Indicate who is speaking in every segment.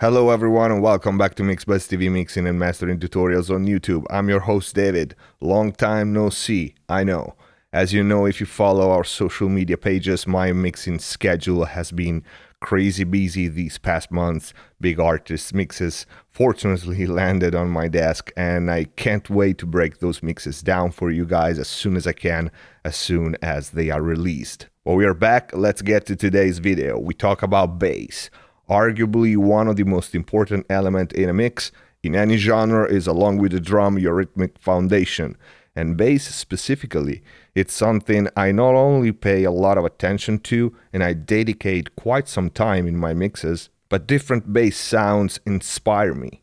Speaker 1: Hello everyone and welcome back to MixBuzz TV mixing and mastering tutorials on YouTube. I'm your host David. Long time no see, I know. As you know, if you follow our social media pages, my mixing schedule has been crazy busy these past months. Big artist mixes fortunately landed on my desk and I can't wait to break those mixes down for you guys as soon as I can, as soon as they are released. Well, we are back. Let's get to today's video. We talk about bass. Arguably one of the most important elements in a mix in any genre is, along with the drum, your rhythmic foundation. And bass specifically, it's something I not only pay a lot of attention to and I dedicate quite some time in my mixes, but different bass sounds inspire me.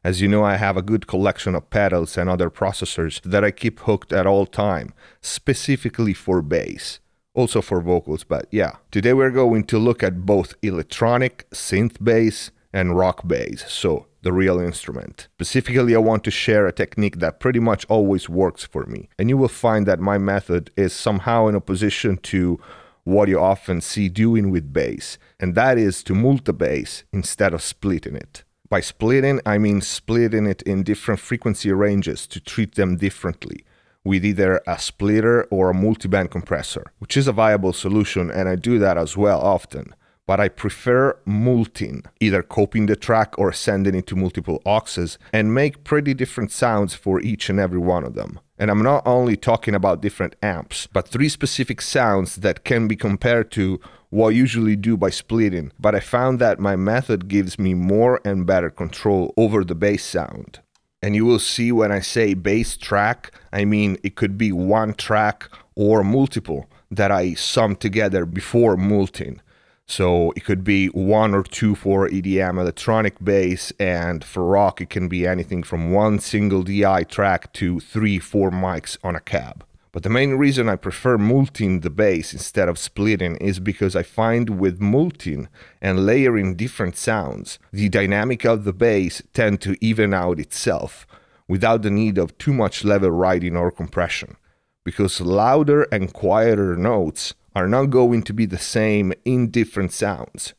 Speaker 1: As you know, I have a good collection of pedals and other processors that I keep hooked at all time, specifically for bass. Also for vocals, but yeah. Today we're going to look at both electronic, synth bass, and rock bass, so the real instrument. Specifically, I want to share a technique that pretty much always works for me, and you will find that my method is somehow in opposition to what you often see doing with bass, and that is to MULT the bass instead of splitting it. By splitting, I mean splitting it in different frequency ranges to treat them differently, with either a splitter or a multiband compressor, which is a viable solution, and I do that as well often. But I prefer multing, either copying the track or sending it to multiple auxes, and make pretty different sounds for each and every one of them. And I'm not only talking about different amps, but three specific sounds that can be compared to what I usually do by splitting, but I found that my method gives me more and better control over the bass sound. And you will see when I say bass track, I mean it could be one track or multiple that I sum together before multing. So it could be one or two for EDM electronic bass, and for rock it can be anything from one single DI track to 3-4 mics on a cab. But the main reason I prefer multing the bass instead of splitting is because I find with multing and layering different sounds, the dynamic of the bass tend to even out itself without the need of too much level riding or compression, because louder and quieter notes are not going to be the same in different sounds.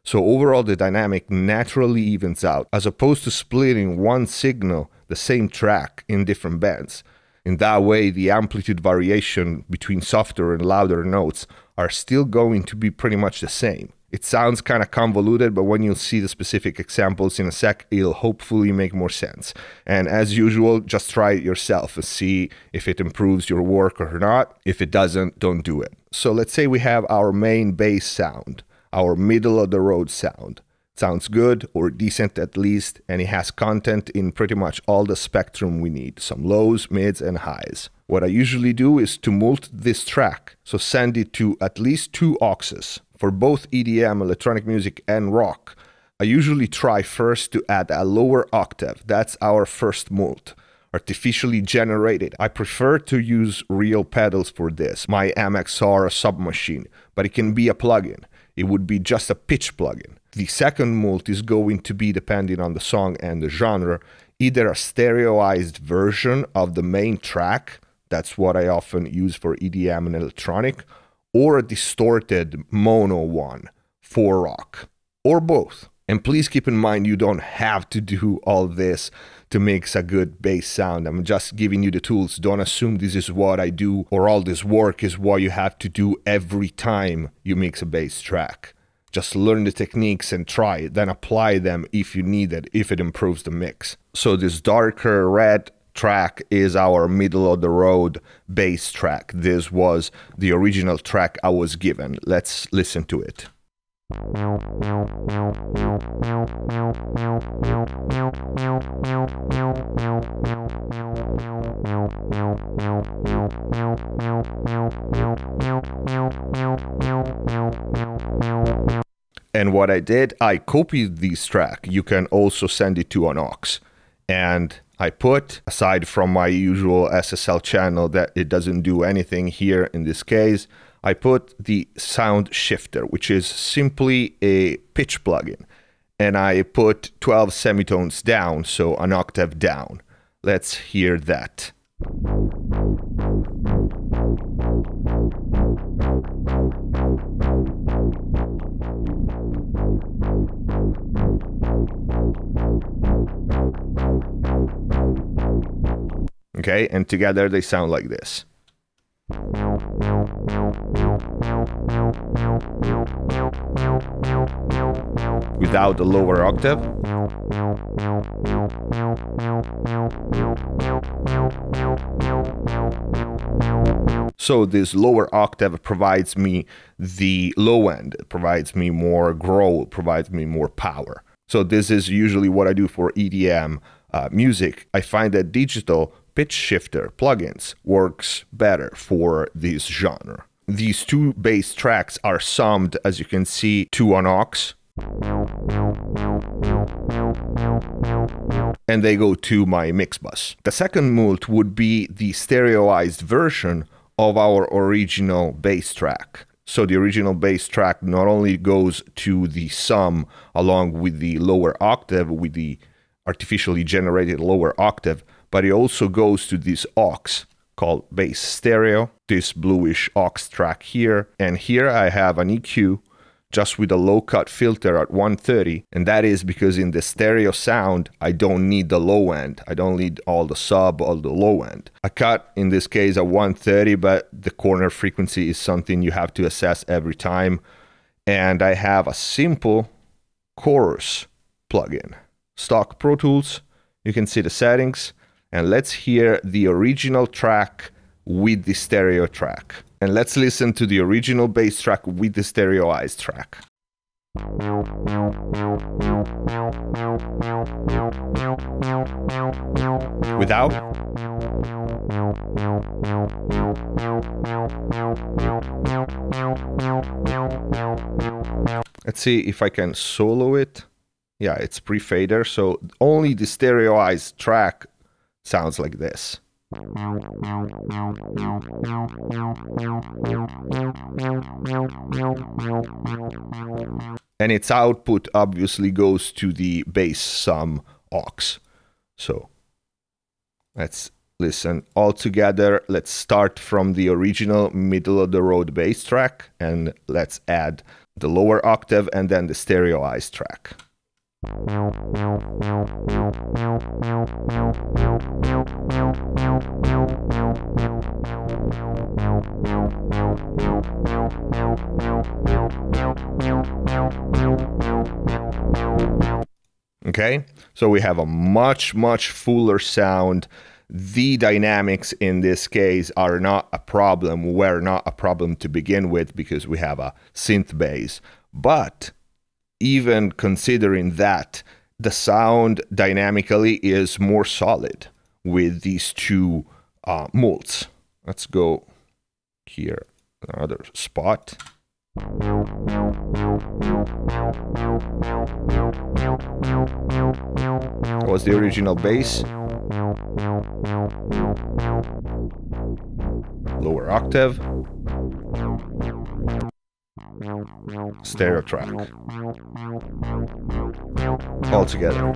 Speaker 1: So overall the dynamic naturally evens out, as opposed to splitting one signal, the same track, in different bands. In that way, the amplitude variation between softer and louder notes are still going to be pretty much the same. It sounds kind of convoluted, but when you'll see the specific examples in a sec, it'll hopefully make more sense. And as usual, just try it yourself and see if it improves your work or not. If it doesn't, don't do it. So let's say we have our main bass sound, our middle of the road sound. Sounds good, or decent at least, and it has content in pretty much all the spectrum we need, some lows, mids, and highs. What I usually do is to MULT this track, so send it to at least two auxes. For both EDM, electronic music, and rock, I usually try first to add a lower octave. That's our first MULT. Artificially generated. I prefer to use real pedals for this. My MXR Submachine, but it can be a plugin. It would be just a pitch plugin. The second MULT is going to be, depending on the song and the genre, either a stereoized version of the main track, that's what I often use for EDM and electronic, or a distorted mono one for rock, or both. And please keep in mind, you don't have to do all this to mix a good bass sound. I'm just giving you the tools. Don't assume this is what I do or all this work is what you have to do every time you mix a bass track. Just learn the techniques and try it, then apply them if you need it, if it improves the mix. So this darker red track is our middle of the road bass track. This was the original track I was given. Let's listen to it. And what I did, I copied this track. You can also send it to an aux. And I put, aside from my usual SSL channel that it doesn't do anything here in this case, I put the sound shifter, which is simply a pitch plugin. And I put 12 semitones down, so an octave down. Let's hear that. Okay, and together they sound like this. Without the lower octave. So this lower octave provides me the low end, it provides me more growl, provides me more power. So this is usually what I do for EDM music. I find that digital pitch shifter plugins works better for this genre. These two bass tracks are summed, as you can see, to an aux. And they go to my mix bus. The second MULT would be the stereoized version of our original bass track. So the original bass track not only goes to the sum along with the lower octave, with the artificially generated lower octave, but it also goes to this aux called bass stereo, this bluish aux track here. And here I have an EQ just with a low cut filter at 130, and that is because in the stereo sound I don't need the low end, I don't need all the sub, all the low end. I cut in this case at 130, but the corner frequency is something you have to assess every time. And I have a simple chorus plugin, stock Pro Tools. You can see the settings, and let's hear the original track with the stereo track. And let's listen to the original bass track with the stereoized track. Without. Let's see if I can solo it. Yeah, it's pre-fader, so only the stereoized track sounds like this. And its output obviously goes to the bass sum aux. So let's listen all together. Let's start from the original middle of the road bass track, and let's add the lower octave and then the stereoized track. Okay, so we have a much fuller sound. The dynamics in this case are not a problem, were not a problem to begin with because we have a synth bass. But even considering that, the sound dynamically is more solid with these two MULTs. Let's go here, another spot. Was the original bass. Lower octave. Stereo track. All together.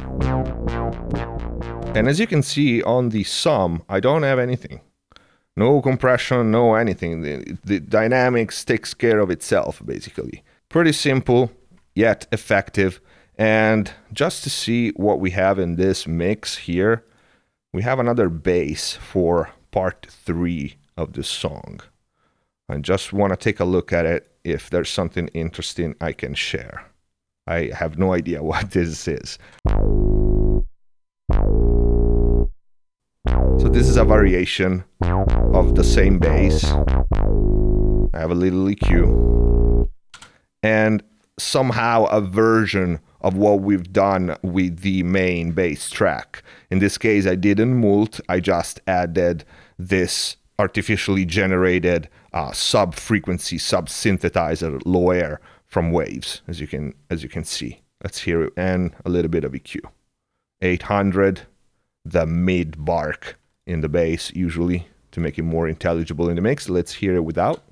Speaker 1: And as you can see on the sum, I don't have anything. No compression, no anything. The dynamics takes care of itself, basically. Pretty simple, yet effective. And just to see what we have in this mix here, we have another bass for part 3 of this song. I just want to take a look at it if there's something interesting I can share. I have no idea what this is. So this is a variation of the same bass. I have a little EQ. And somehow a version of what we've done with the main bass track. In this case, I didn't MULT, I just added this artificially generated sub-frequency, sub-synthesizer low air from Waves, as you can see. Let's hear it, and a little bit of EQ. 800, the mid bark in the bass, usually, to make it more intelligible in the mix. Let's hear it without.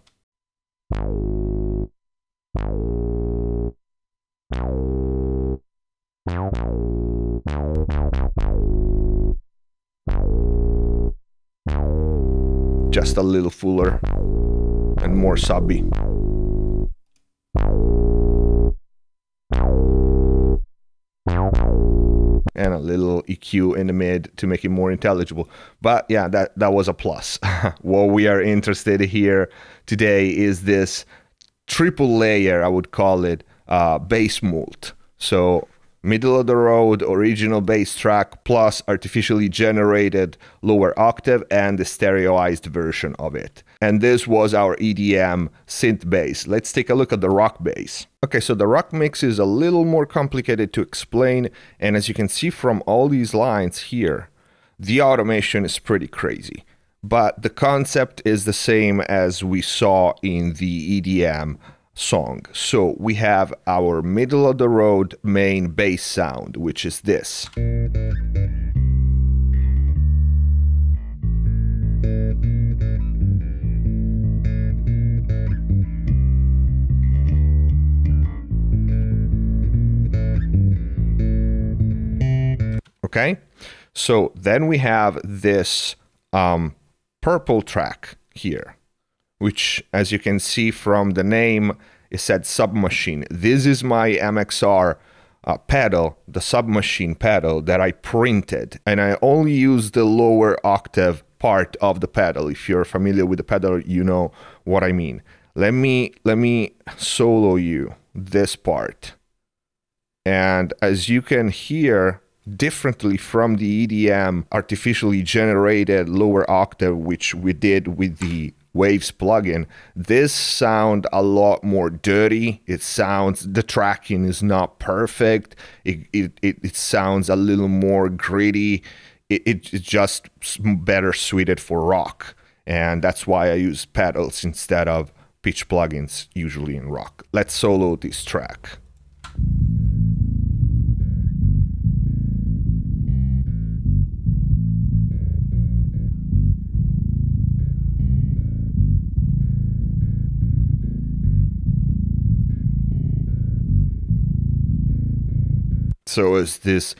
Speaker 1: Just a little fuller and more subby. and a little EQ in the mid to make it more intelligible. But yeah, that was a plus. What we are interested here today is this triple layer, I would call it, bass MULT. So middle of the road original bass track plus artificially generated lower octave and the stereoized version of it. And this was our EDM synth bass. Let's take a look at the rock bass. Okay, so the rock mix is a little more complicated to explain, and as you can see from all these lines here, the automation is pretty crazy. But the concept is the same as we saw in the EDM song. So we have our middle of the road main bass sound, which is this. Okay, so then we have this purple track here, which, as you can see from the name, it said Submachine. This is my MXR pedal, the Submachine pedal that I printed, and I only use the lower octave part of the pedal. If you're familiar with the pedal, you know what I mean. Let me solo you this part, and as you can hear, differently from the EDM artificially generated lower octave, which we did with the Waves plugin, this sound a lot more dirty. It sounds, the tracking is not perfect. It sounds a little more gritty. It's just better suited for rock. And that's why I use pedals instead of pitch plugins usually in rock. Let's solo this track. So it's this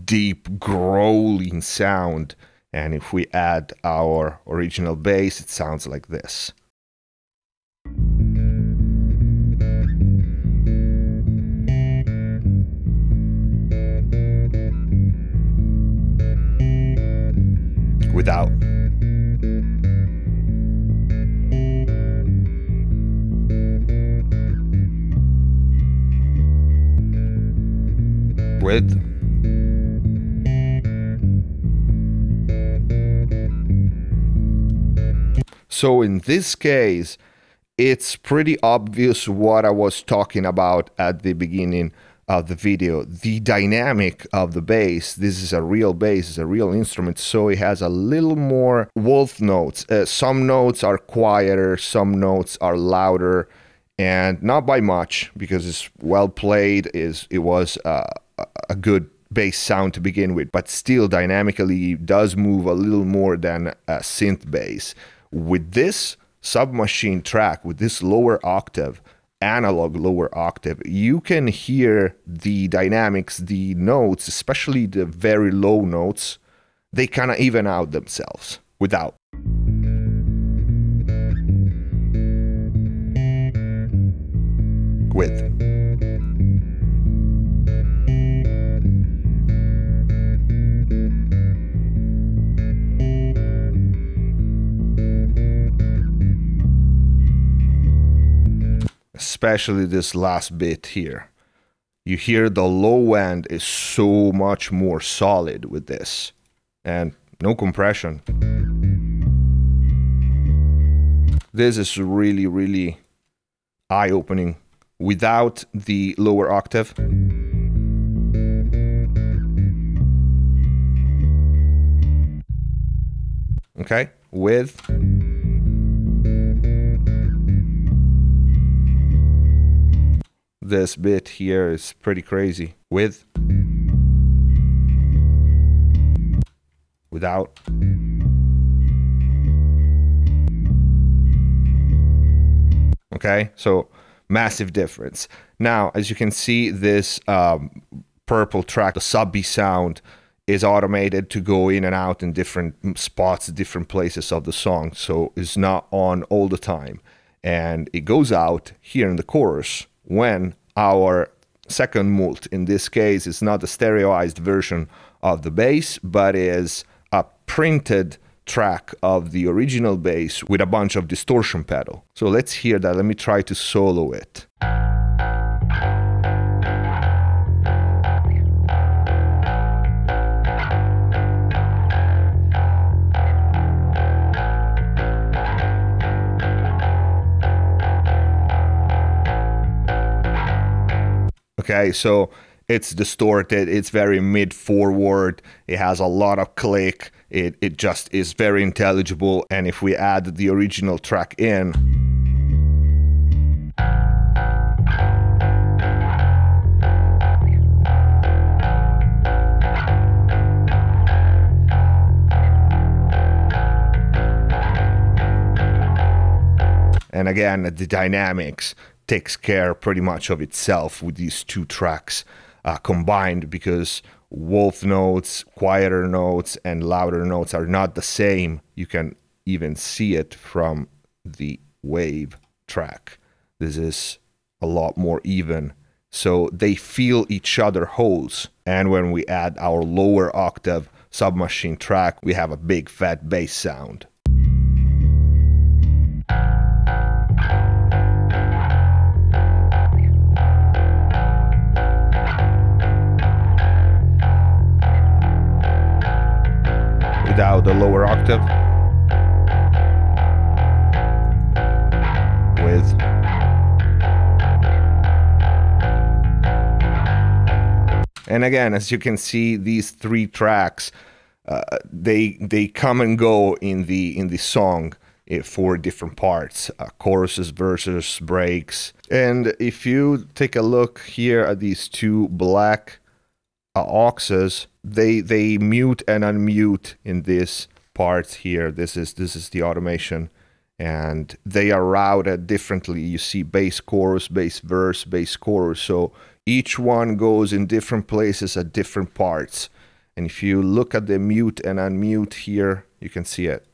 Speaker 1: deep growling sound, and if we add our original bass, it sounds like this. Without. With. So in this case, it's pretty obvious what I was talking about at the beginning of the video. The dynamic of the bass, this is a real bass, it's a real instrument, so it has a little more wolf notes. Some notes are quieter, some notes are louder, and not by much, because it's well played, it was a good bass sound to begin with, but still dynamically does move a little more than a synth bass. With this Submachine track, with this lower octave, analog lower octave, you can hear the dynamics, the notes, especially the very low notes, they kind of even out themselves without. With. Especially this last bit here. You hear the low end is so much more solid with this, and no compression. This is really, really eye-opening without the lower octave. Okay, with. This bit here is pretty crazy. With. Without. Okay, so massive difference. Now, as you can see, this purple track, the subby sound, is automated to go in and out in different spots, different places of the song, so it's not on all the time. And it goes out here in the chorus when our second MULT. In this case, it's not a stereoized version of the bass, but is a printed track of the original bass with a bunch of distortion pedal. So let's hear that. Let me try to solo it. Okay, so it's distorted, it's very mid-forward, it has a lot of click, it just is very intelligible, and if we add the original track in, and again, the dynamics takes care pretty much of itself with these two tracks combined, because wolf notes, quieter notes, and louder notes are not the same. You can even see it from the wave track. This is a lot more even, so they feel each other holes. And when we add our lower octave submachine track, we have a big fat bass sound. Without the lower octave, with and again, as you can see, these three tracks they come and go in the song for different parts, choruses, verses, breaks. And if you take a look here at these two black auxes, they mute and unmute in this part here. This is the automation, and they are routed differently. You see bass chorus, bass verse, bass chorus, so each one goes in different places at different parts. And if you look at the mute and unmute here, you can see it.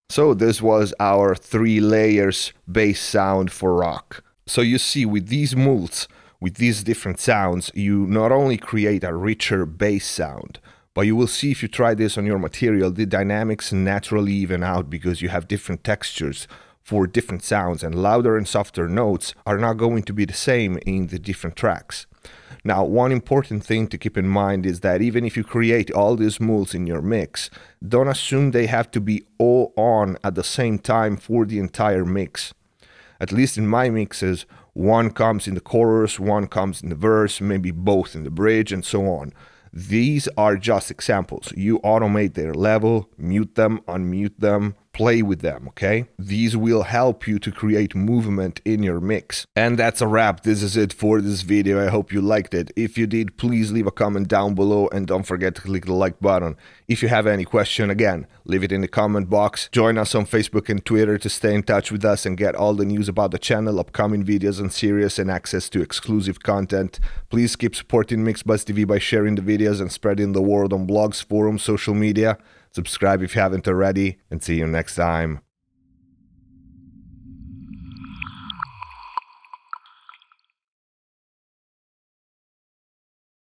Speaker 1: So this was our 3 layers bass sound for rock. So you see, with these MULTs, with these different sounds, you not only create a richer bass sound, but you will see if you try this on your material, the dynamics naturally even out because you have different textures for different sounds, and louder and softer notes are not going to be the same in the different tracks. Now, one important thing to keep in mind is that even if you create all these MULTs in your mix, don't assume they have to be all on at the same time for the entire mix. At least in my mixes, one comes in the chorus, one comes in the verse, maybe both in the bridge, and so on. These are just examples. You automate their level, mute them, unmute them, play with them, okay? These will help you to create movement in your mix. And that's a wrap. This is it for this video. I hope you liked it. If you did, please leave a comment down below and don't forget to click the like button. If you have any question, again, leave it in the comment box. Join us on Facebook and Twitter to stay in touch with us and get all the news about the channel, upcoming videos and series, and access to exclusive content. Please keep supporting MixBuzz TV by sharing the videos and spreading the word on blogs, forums, social media. Subscribe if you haven't already, and see you next time.